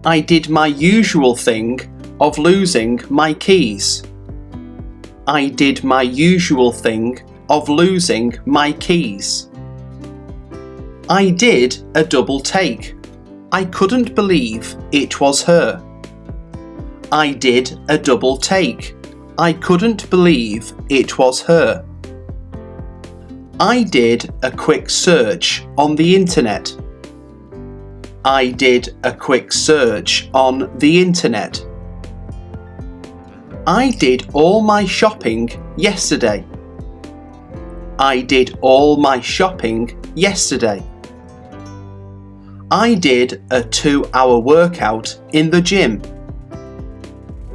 I did my usual thing of losing my keys. I did my usual thing of losing my keys. I did a double take. I couldn't believe it was her. I did a double take. I couldn't believe it was her. I did a quick search on the internet. I did a quick search on the internet. I did all my shopping yesterday. I did all my shopping yesterday. I did a 2-hour workout in the gym.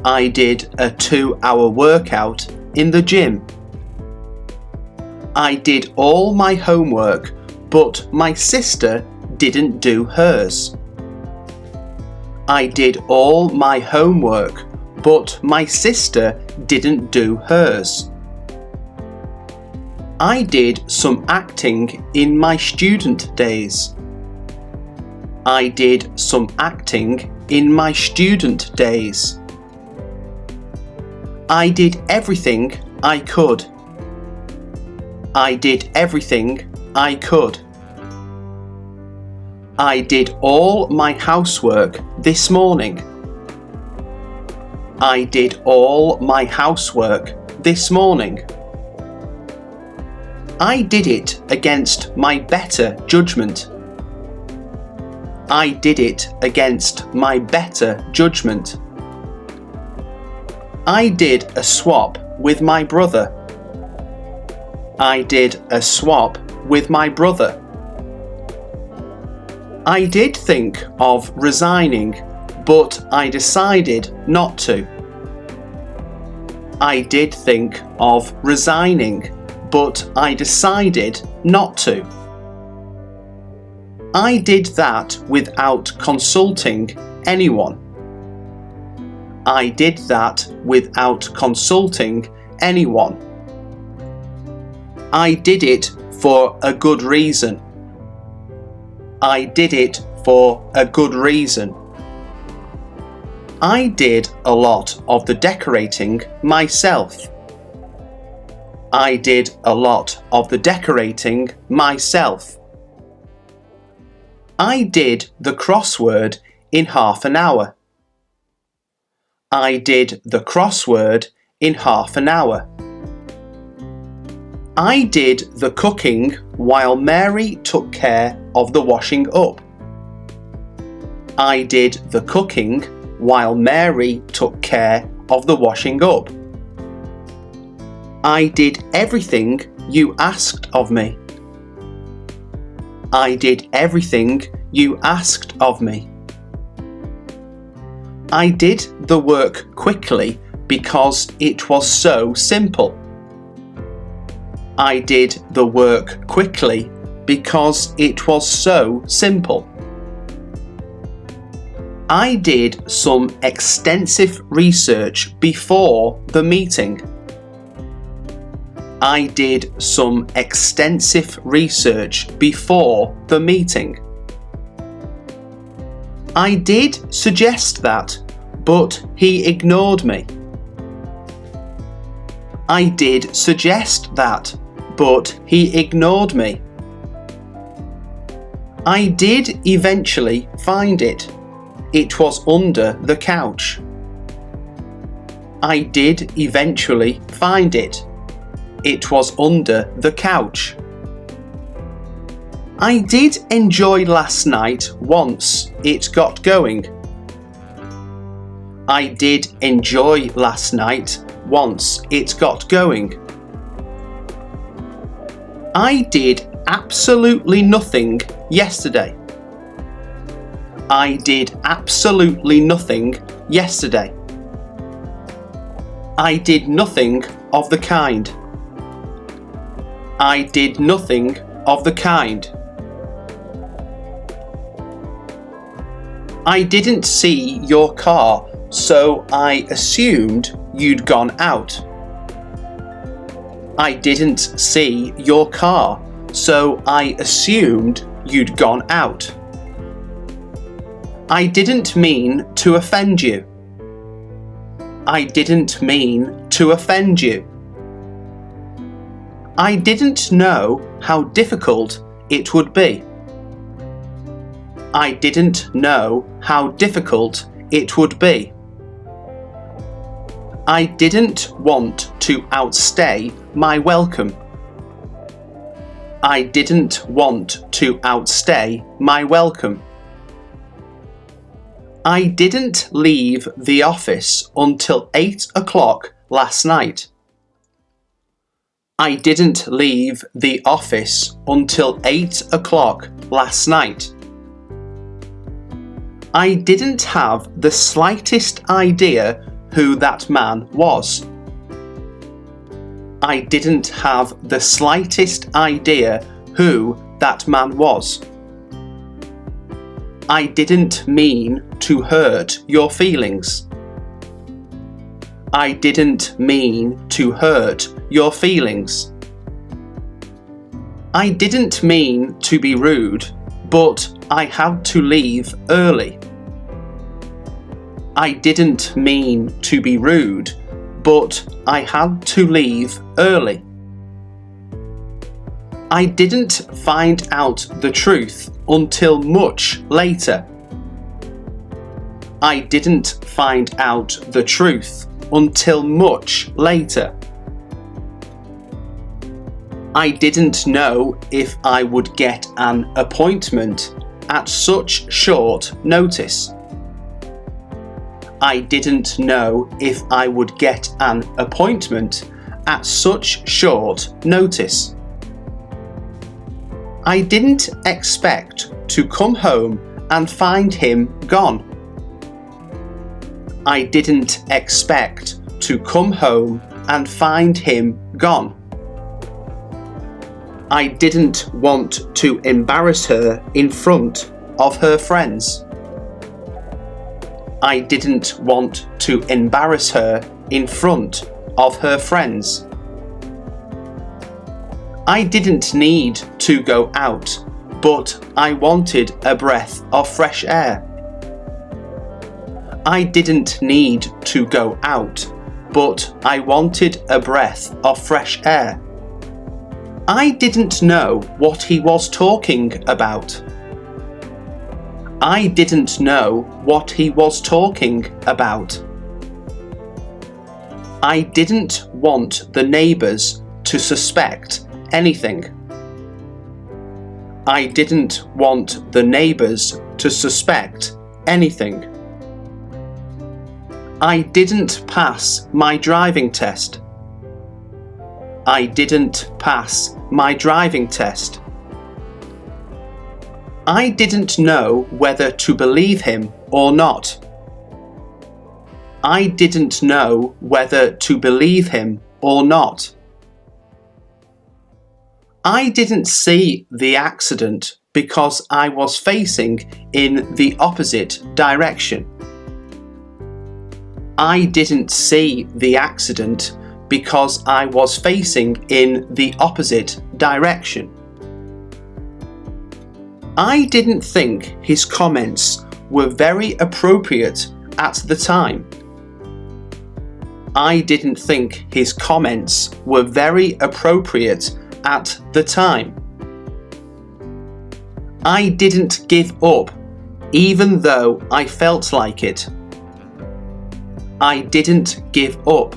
I did a 2-hour workout in the gym. I did all my homework, but my sister didn't do hers. I did all my homework, but my sister didn't do hers. I did some acting in my student days. I did some acting in my student days. I did everything I could. I did everything I could. I did all my housework this morning. I did all my housework this morning. I did it against my better judgment. I did it against my better judgment. I did a swap with my brother. I did a swap with my brother. I did think of resigning, but I decided not to. I did think of resigning, but I decided not to. I did that without consulting anyone. I did that without consulting anyone. I did it for a good reason. I did it for a good reason. I did a lot of the decorating myself. I did a lot of the decorating myself. I did the crossword in half an hour. I did the crossword in half an hour. I did the cooking while Mary took care of the washing up. I did the cooking while Mary took care of the washing up. I did everything you asked of me. I did everything you asked of me. I did the work quickly because it was so simple. I did the work quickly because it was so simple. I did some extensive research before the meeting. I did some extensive research before the meeting. I did suggest that, but he ignored me. I did suggest that, but he ignored me. I did eventually find it. It was under the couch. I did eventually find it. It was under the couch. I did enjoy last night once it got going. I did enjoy last night once it got going. I did absolutely nothing yesterday. I did absolutely nothing yesterday. I did nothing of the kind. I did nothing of the kind. I didn't see your car, so I assumed you'd gone out. I didn't see your car, so I assumed you'd gone out. I didn't mean to offend you. I didn't mean to offend you. I didn't know how difficult it would be. I didn't know how difficult it would be. I didn't want to outstay my welcome. I didn't want to outstay my welcome. I didn't leave the office until 8 o'clock last night. I didn't leave the office until 8 o'clock last night. I didn't have the slightest idea who that man was. I didn't have the slightest idea who that man was. I didn't mean to hurt your feelings. I didn't mean to hurt your feelings. I didn't mean to be rude, but I had to leave early. I didn't mean to be rude, but I had to leave early. I didn't find out the truth until much later. I didn't find out the truth until much later. I didn't know if I would get an appointment at such short notice. I didn't know if I would get an appointment at such short notice. I didn't expect to come home and find him gone. I didn't expect to come home and find him gone. I didn't want to embarrass her in front of her friends. I didn't want to embarrass her in front of her friends. I didn't need to go out, but I wanted a breath of fresh air. I didn't need to go out, but I wanted a breath of fresh air. I didn't know what he was talking about. I didn't know what he was talking about. I didn't want the neighbours to suspect anything. I didn't want the neighbours to suspect anything. I didn't pass my driving test. I didn't pass my driving test. I didn't know whether to believe him or not. I didn't know whether to believe him or not. I didn't see the accident because I was facing in the opposite direction. I didn't see the accident because I was facing in the opposite direction. I didn't think his comments were very appropriate at the time. I didn't think his comments were very appropriate at the time. I didn't give up, even though I felt like it. I didn't give up,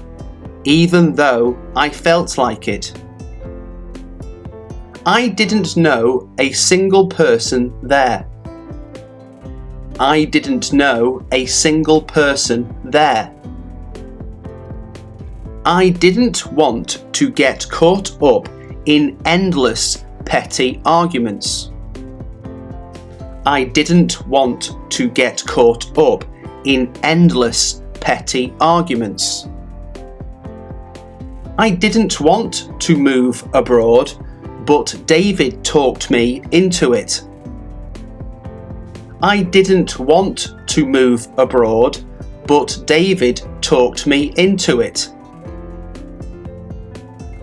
even though I felt like it. I didn't know a single person there. I didn't know a single person there. I didn't want to get caught up in endless petty arguments. I didn't want to get caught up in endless petty arguments. I didn't want to move abroad, but David talked me into it. I didn't want to move abroad, but David talked me into it.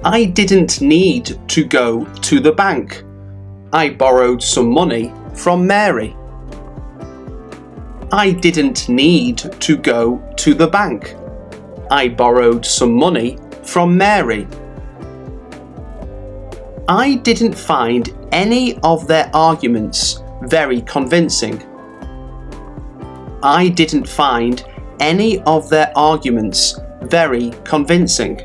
I didn't need to go to the bank. I borrowed some money from Mary. I didn't need to go to the bank. I borrowed some money from Mary. I didn't find any of their arguments very convincing. I didn't find any of their arguments very convincing.